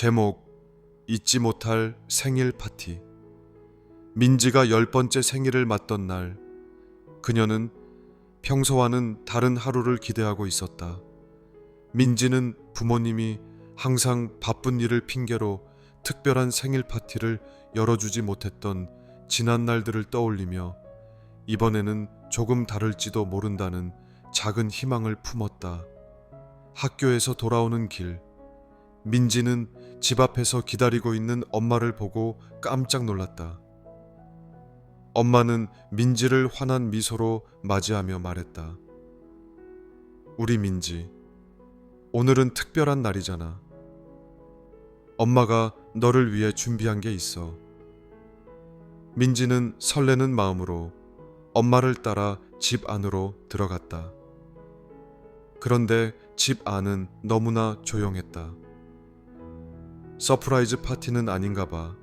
제목 잊지 못할 생일 파티. 민지가 10번째 생일을 맞던 날, 그녀는 평소와는 다른 하루를 기대하고 있었다. 민지는 부모님이 항상 바쁜 일을 핑계로 특별한 생일 파티를 열어주지 못했던 지난 날들을 떠올리며 이번에는 조금 다를지도 모른다는 작은 희망을 품었다. 학교에서 돌아오는 길, 민지는 집 앞에서 기다리고 있는 엄마를 보고 깜짝 놀랐다. 엄마는 민지를 환한 미소로 맞이하며 말했다. 우리 민지, 오늘은 특별한 날이잖아. 엄마가 너를 위해 준비한 게 있어. 민지는 설레는 마음으로 엄마를 따라 집 안으로 들어갔다. 그런데 집 안은 너무나 조용했다. 서프라이즈 파티는 아닌가 봐.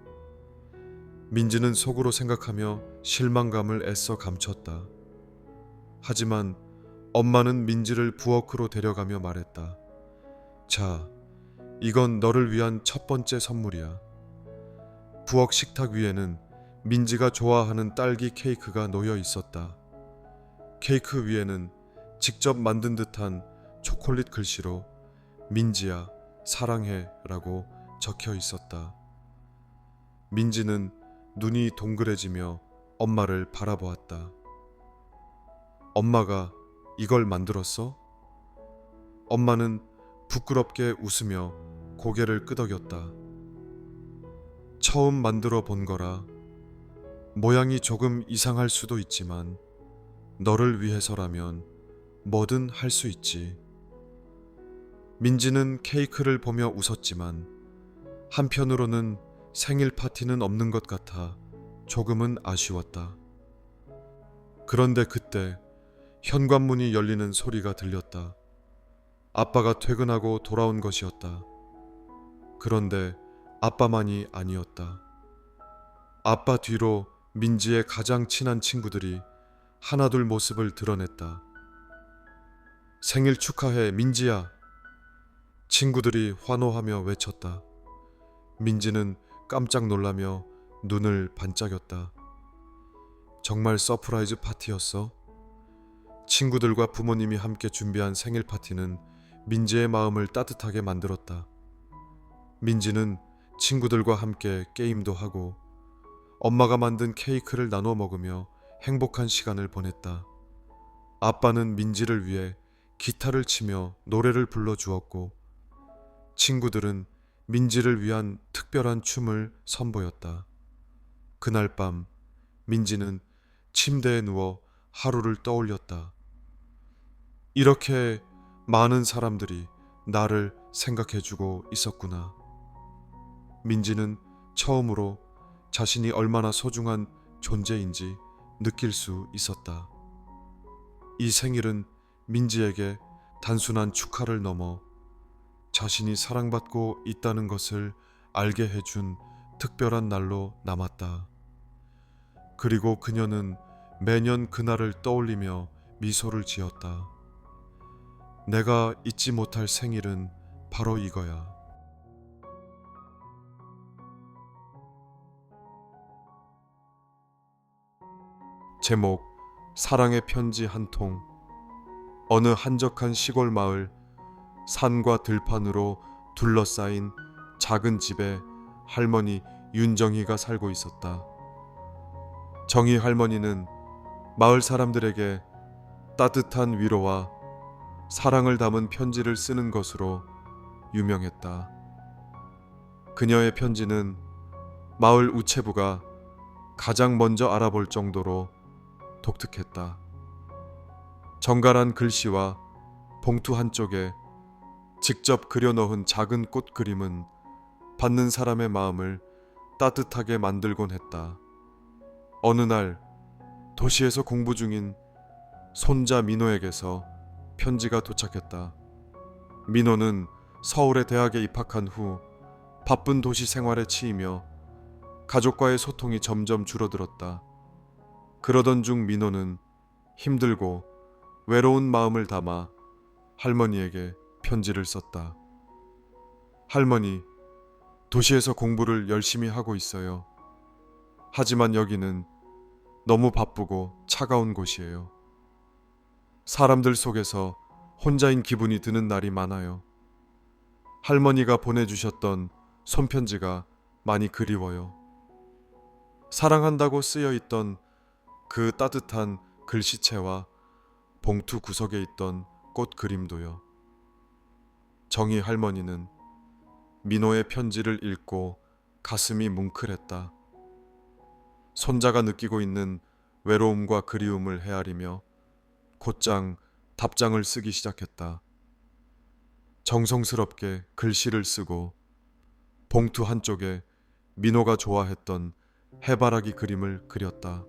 민지는 속으로 생각하며 실망감을 애써 감췄다. 하지만 엄마는 민지를 부엌으로 데려가며 말했다. 자, 이건 너를 위한 첫 번째 선물이야. 부엌 식탁 위에는 민지가 좋아하는 딸기 케이크가 놓여 있었다. 케이크 위에는 직접 만든 듯한 초콜릿 글씨로 민지야, 사랑해 라고 적혀 있었다. 민지는 눈이 동그래지며 엄마를 바라보았다. 엄마가 이걸 만들었어? 엄마는 부끄럽게 웃으며 고개를 끄덕였다. 처음 만들어 본 거라 모양이 조금 이상할 수도 있지만 너를 위해서라면 뭐든 할 수 있지. 민지는 케이크를 보며 웃었지만 한편으로는 생일 파티는 없는 것 같아 조금은 아쉬웠다. 그런데 그때 현관문이 열리는 소리가 들렸다. 아빠가 퇴근하고 돌아온 것이었다. 그런데 아빠만이 아니었다. 아빠 뒤로 민지의 가장 친한 친구들이 하나둘 모습을 드러냈다. 생일 축하해, 민지야. 친구들이 환호하며 외쳤다. 민지는 깜짝 놀라며 눈을 반짝였다. 정말 서프라이즈 파티였어? 친구들과 부모님이 함께 준비한 생일 파티는 민지의 마음을 따뜻하게 만들었다. 민지는 친구들과 함께 게임도 하고 엄마가 만든 케이크를 나눠 먹으며 행복한 시간을 보냈다. 아빠는 민지를 위해 기타를 치며 노래를 불러주었고 친구들은 민지를 위한 특별한 춤을 선보였다. 그날 밤 민지는 침대에 누워 하루를 떠올렸다. 이렇게 많은 사람들이 나를 생각해주고 있었구나. 민지는 처음으로 자신이 얼마나 소중한 존재인지 느낄 수 있었다. 이 생일은 민지에게 단순한 축하를 넘어 자신이 사랑받고 있다는 것을 알게 해준 특별한 날로 남았다. 그리고 그녀는 매년 그날을 떠올리며 미소를 지었다. 내가 잊지 못할 생일은 바로 이거야. 제목 사랑의 편지 한 통. 어느 한적한 시골 마을, 산과 들판으로 둘러싸인 작은 집에 할머니 윤정희가 살고 있었다. 정희 할머니는 마을 사람들에게 따뜻한 위로와 사랑을 담은 편지를 쓰는 것으로 유명했다. 그녀의 편지는 마을 우체부가 가장 먼저 알아볼 정도로 독특했다. 정갈한 글씨와 봉투 한쪽에 직접 그려넣은 작은 꽃 그림은 받는 사람의 마음을 따뜻하게 만들곤 했다. 어느 날 도시에서 공부 중인 손자 민호에게서 편지가 도착했다. 민호는 서울의 대학에 입학한 후 바쁜 도시 생활에 치이며 가족과의 소통이 점점 줄어들었다. 그러던 중 민호는 힘들고 외로운 마음을 담아 할머니에게 편지를 썼다. 할머니, 도시에서 공부를 열심히 하고 있어요. 하지만 여기는 너무 바쁘고 차가운 곳이에요. 사람들 속에서 혼자인 기분이 드는 날이 많아요. 할머니가 보내주셨던 손편지가 많이 그리워요. 사랑한다고 쓰여 있던 그 따뜻한 글씨체와 봉투 구석에 있던 꽃 그림도요. 정희 할머니는 민호의 편지를 읽고 가슴이 뭉클했다. 손자가 느끼고 있는 외로움과 그리움을 헤아리며 곧장 답장을 쓰기 시작했다. 정성스럽게 글씨를 쓰고 봉투 한쪽에 민호가 좋아했던 해바라기 그림을 그렸다.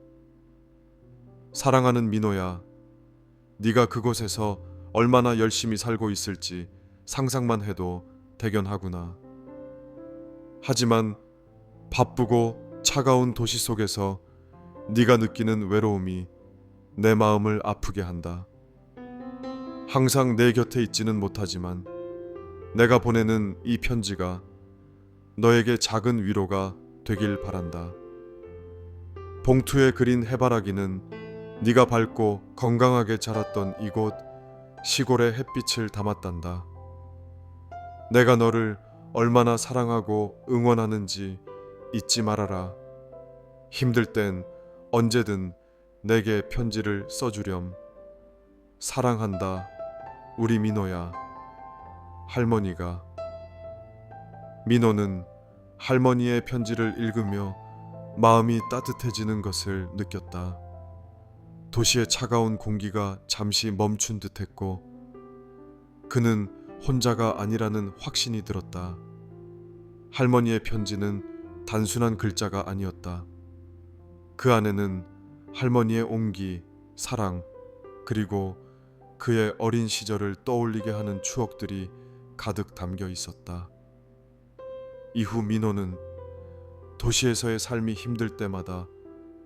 사랑하는 민호야, 네가 그곳에서 얼마나 열심히 살고 있을지 상상만 해도 대견하구나. 하지만 바쁘고 차가운 도시 속에서 네가 느끼는 외로움이 내 마음을 아프게 한다. 항상 내 곁에 있지는 못하지만 내가 보내는 이 편지가 너에게 작은 위로가 되길 바란다. 봉투에 그린 해바라기는 네가 밝고 건강하게 자랐던 이곳 시골의 햇빛을 담았단다. 내가 너를 얼마나 사랑하고 응원하는지 잊지 말아라. 힘들 땐 언제든 내게 편지를 써주렴. 사랑한다, 우리 민호야. 할머니가. 민호는 할머니의 편지를 읽으며 마음이 따뜻해지는 것을 느꼈다. 도시의 차가운 공기가 잠시 멈춘 듯했고 그는 혼자가 아니라는 확신이 들었다. 할머니의 편지는 단순한 글자가 아니었다. 그 안에는 할머니의 온기, 사랑, 그리고 그의 어린 시절을 떠올리게 하는 추억들이 가득 담겨 있었다. 이후 민호는 도시에서의 삶이 힘들 때마다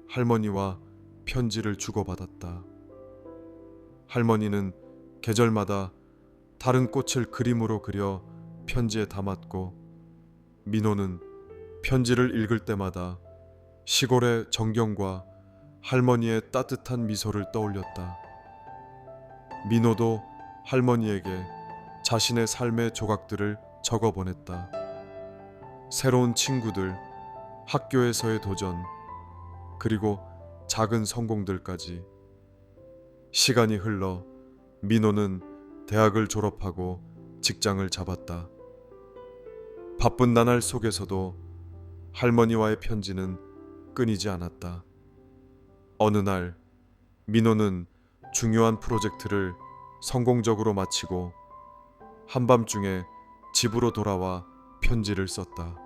할머니와 편지를 주고받았다. 할머니는 계절마다 다른 꽃을 그림으로 그려 편지에 담았고 민호는 편지를 읽을 때마다 시골의 정경과 할머니의 따뜻한 미소를 떠올렸다. 민호도 할머니에게 자신의 삶의 조각들을 적어 보냈다. 새로운 친구들, 학교에서의 도전, 그리고 작은 성공들까지. 시간이 흘러 민호는 대학을 졸업하고 직장을 잡았다. 바쁜 나날 속에서도 할머니와의 편지는 끊이지 않았다. 어느 날 민호는 중요한 프로젝트를 성공적으로 마치고 한밤중에 집으로 돌아와 편지를 썼다.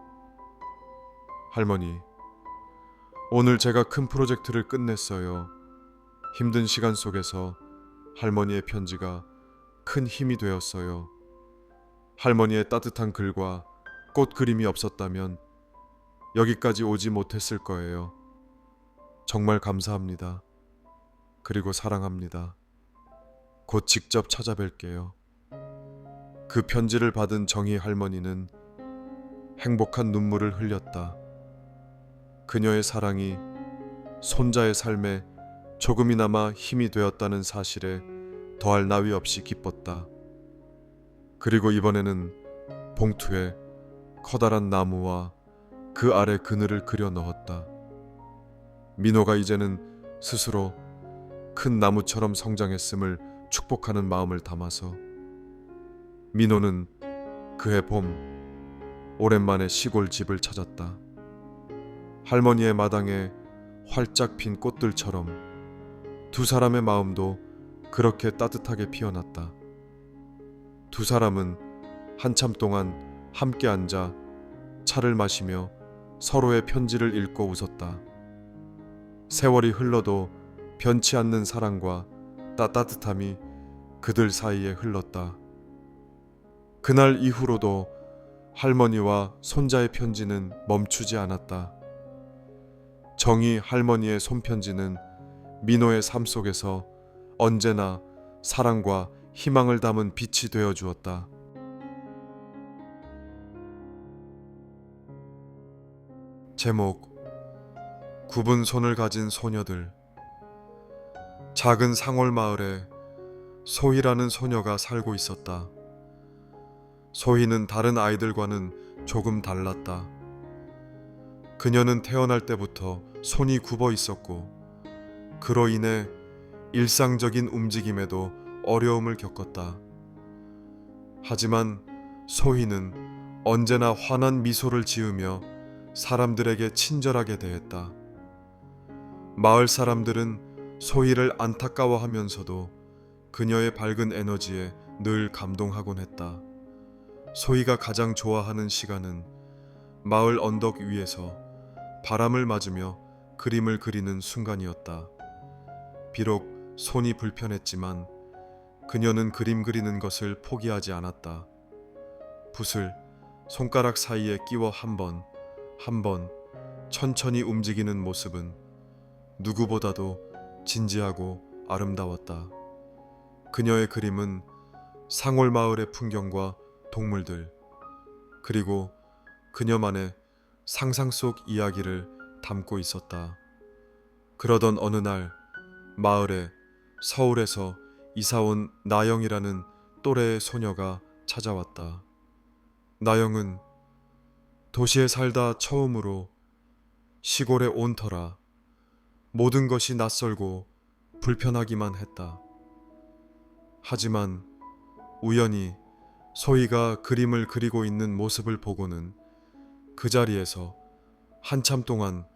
할머니, 오늘 제가 큰 프로젝트를 끝냈어요. 힘든 시간 속에서 할머니의 편지가 큰 힘이 되었어요. 할머니의 따뜻한 글과 꽃 그림이 없었다면 여기까지 오지 못했을 거예요. 정말 감사합니다. 그리고 사랑합니다. 곧 직접 찾아뵐게요. 그 편지를 받은 정희 할머니는 행복한 눈물을 흘렸다. 그녀의 사랑이 손자의 삶에 조금이나마 힘이 되었다는 사실에 더할 나위 없이 기뻤다. 그리고 이번에는 봉투에 커다란 나무와 그 아래 그늘을 그려 넣었다. 민호가 이제는 스스로 큰 나무처럼 성장했음을 축복하는 마음을 담아서 민호는 그해 봄 오랜만에 시골 집을 찾았다. 할머니의 마당에 활짝 핀 꽃들처럼 두 사람의 마음도 그렇게 따뜻하게 피어났다. 두 사람은 한참 동안 함께 앉아 차를 마시며 서로의 편지를 읽고 웃었다. 세월이 흘러도 변치 않는 사랑과 따뜻함이 그들 사이에 흘렀다. 그날 이후로도 할머니와 손자의 편지는 멈추지 않았다. 정희 할머니의 손편지는 민호의 삶 속에서 언제나 사랑과 희망을 담은 빛이 되어 주었다. 제목 굽은 손을 가진 소녀들. 작은 상월 마을에 소희라는 소녀가 살고 있었다. 소희는 다른 아이들과는 조금 달랐다. 그녀는 태어날 때부터 손이 굽어 있었고 그로 인해 일상적인 움직임에도 어려움을 겪었다. 하지만 소희는 언제나 환한 미소를 지으며 사람들에게 친절하게 대했다. 마을 사람들은 소희를 안타까워하면서도 그녀의 밝은 에너지에 늘 감동하곤 했다. 소희가 가장 좋아하는 시간은 마을 언덕 위에서 바람을 맞으며 그림을 그리는 순간이었다. 비록 손이 불편했지만 그녀는 그림 그리는 것을 포기하지 않았다. 붓을 손가락 사이에 끼워 한 번 천천히 움직이는 모습은 누구보다도 진지하고 아름다웠다. 그녀의 그림은 상월 마을의 풍경과 동물들, 그리고 그녀만의 상상 속 이야기를 담고 있었다. 그러던 어느 날 마을에 서울에서 이사온 나영이라는 또래의 소녀가 찾아왔다. 나영은 도시에 살다 처음으로 시골에 온 터라 모든 것이 낯설고 불편하기만 했다. 하지만 우연히 소희가 그림을 그리고 있는 모습을 보고는 그 자리에서 한참 동안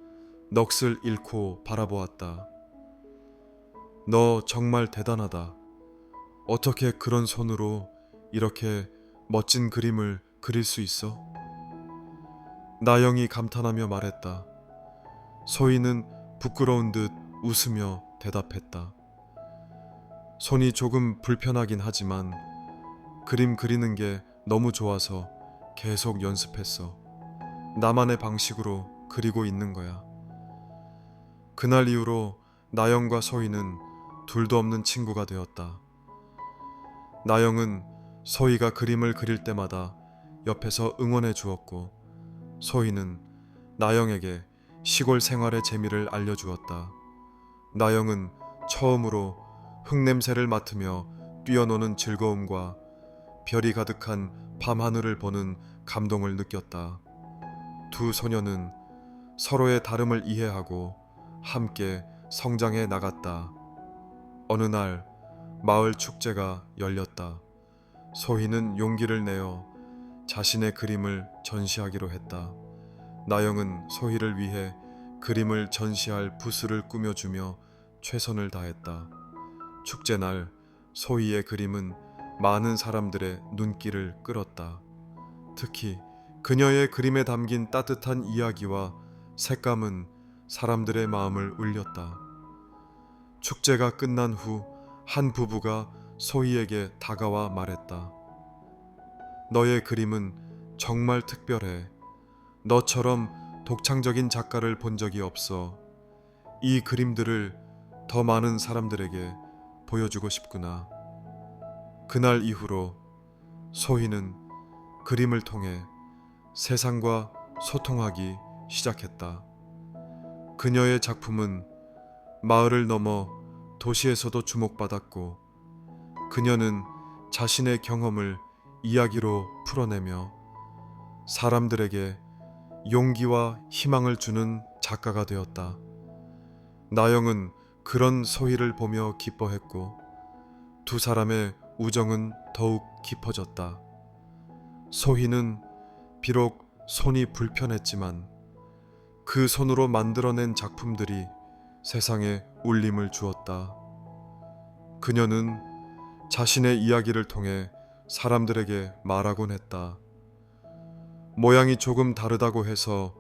넋을 잃고 바라보았다. 너 정말 대단하다. 어떻게 그런 손으로 이렇게 멋진 그림을 그릴 수 있어? 나영이 감탄하며 말했다. 소희는 부끄러운 듯 웃으며 대답했다. 손이 조금 불편하긴 하지만 그림 그리는 게 너무 좋아서 계속 연습했어. 나만의 방식으로 그리고 있는 거야. 그날 이후로 나영과 소희는 둘도 없는 친구가 되었다. 나영은 소희가 그림을 그릴 때마다 옆에서 응원해 주었고 소희는 나영에게 시골 생활의 재미를 알려주었다. 나영은 처음으로 흙냄새를 맡으며 뛰어노는 즐거움과 별이 가득한 밤하늘을 보는 감동을 느꼈다. 두 소녀는 서로의 다름을 이해하고 함께 성장해 나갔다. 어느 날 마을 축제가 열렸다. 소희는 용기를 내어 자신의 그림을 전시하기로 했다. 나영은 소희를 위해 그림을 전시할 부스를 꾸며주며 최선을 다했다. 축제 날 소희의 그림은 많은 사람들의 눈길을 끌었다. 특히 그녀의 그림에 담긴 따뜻한 이야기와 색감은 사람들의 마음을 울렸다. 축제가 끝난 후 한 부부가 소희에게 다가와 말했다. 너의 그림은 정말 특별해. 너처럼 독창적인 작가를 본 적이 없어. 이 그림들을 더 많은 사람들에게 보여주고 싶구나. 그날 이후로 소희는 그림을 통해 세상과 소통하기 시작했다. 그녀의 작품은 마을을 넘어 도시에서도 주목받았고 그녀는 자신의 경험을 이야기로 풀어내며 사람들에게 용기와 희망을 주는 작가가 되었다. 나영은 그런 소희를 보며 기뻐했고 두 사람의 우정은 더욱 깊어졌다. 소희는 비록 손이 불편했지만 그 손으로 만들어낸 작품들이 세상에 울림을 주었다. 그녀는 자신의 이야기를 통해 사람들에게 말하곤 했다. 모양이 조금 다르다고 해서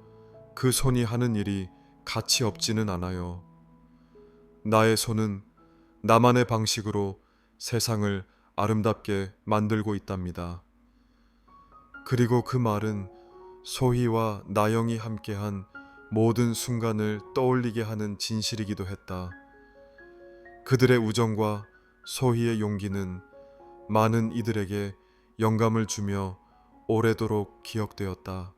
그 손이 하는 일이 가치 없지는 않아요. 나의 손은 나만의 방식으로 세상을 아름답게 만들고 있답니다. 그리고 그 말은 소희와 나영이 함께한 모든 순간을 떠올리게 하는 진실이기도 했다. 그들의 우정과 소희의 용기는 많은 이들에게 영감을 주며 오래도록 기억되었다.